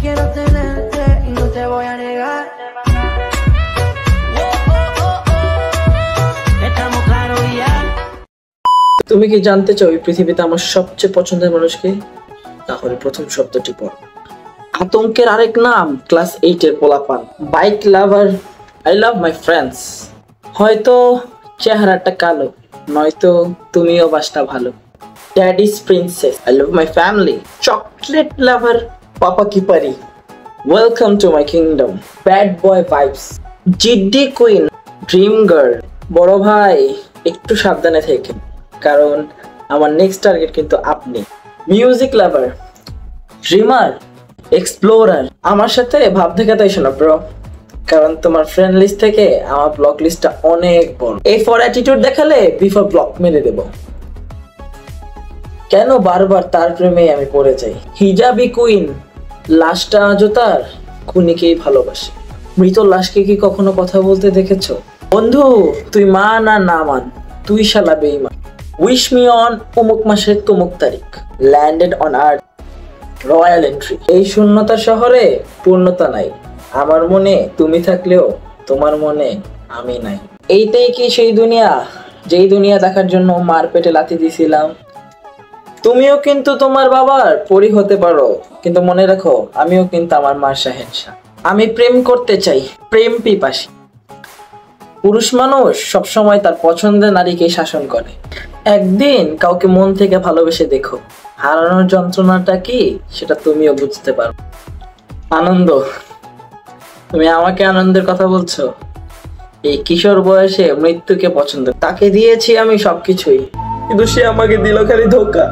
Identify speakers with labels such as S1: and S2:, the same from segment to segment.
S1: quiero tenerte y no te voy a negar. Estamos claros ya.
S2: তুমি কি জানতে চাও এই পৃথিবীতে আমার সবচেয়ে পছন্দের মানুষকে? তাহলে প্রথম শব্দটি পড়ো। আতঙ্কের আরেক নাম ক্লাস 8 এর পোলাপান। Bike lover, I love my friends. হয়তো চেহারাটা কালো, নয়তো তুমিও বাসটা ভালো। Daddy's princess, I love my family. Chocolate lover, papa কি পারি, welcome to my kingdom. Bad boy vibes, GD queen, dream girl. বড় ভাই একটু সাবধানে থেকে, কারণ আমার নেক্সট টার্গেট কিন্তু আপনি। Music lover, dreamer, explorer. আমার সাথে ভাব দেখাতে এসো না ব্রো, কারণ তোমার ফ্রেন্ড লিস্ট থেকে আমার ব্লক লিস্টটা অনেক বড়। এই ফর অ্যাটিটিউড দেখালে বিফোর ব্লক মেরে দেব। কেন বারবার তার প্রেমে আমি পড়ে যাই? হিজাবি কুইন, লাশটা আজও তার খুনিকেই ভালোবাসে। মৃত লাশকে কি কখনো কথা বলতে দেখেছো? বন্ধু তুই মান আর না মান, তুই শালা বেঈমান। উইশ মি অন অমুক মাসের তমুক তারিখ, landed on earth, royal entry. এই শূন্যতা শহরে পূর্ণতা নাই, আমার মনে তুমি থাকলেও তোমার মনে আমি নাই। এইটাই কি সেই দুনিয়া, যেই দুনিয়া দেখার জন্য মার পেটে লাথি দিছিলাম? তুমিও কিন্তু তোমার বাবার পরি হতে পারো, কিন্তু মনে রাখো আমিও কিন্তু আমার মার শাহেনশাহ। আমি প্রেম করতে চাই, প্রেম পিপাসী। পুরুষ মানুষ সবসময় তার পছন্দের নারীকে শাসন করে। একদিন কাউকে মন থেকে ভালোবেসে দেখো, হারানোর যন্ত্রণাটা কি সেটা তুমিও বুঝতে পারো। আনন্দ, তুমি আমাকে আনন্দের কথা বলছো? এই কিশোর বয়সে মৃত্যুকে পছন্দ, তাকে দিয়েছি আমি সবকিছুই, কিন্তু সে আমাকে দিল খালি ধোকা।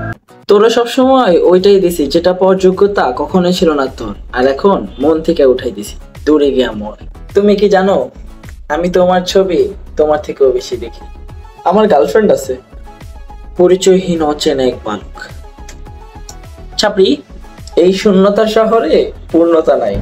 S2: তোরা সবসময় ওইটাই দিছি যেটা পাওয়ার যোগ্যতা কখনোই ছিল না তোর, আর এখন মন থেকে উঠাই দিছি, দূরে গিয়া মর। তুমি কি জানো আমি তোমার ছবি তোমার থেকেও বেশি দেখি। আমার গার্লফ্রেন্ড আছে, পরিচয়হীন অচেনা এক বালক। ছাপড়ি, এই শূন্যতার শহরে পূর্ণতা নাই।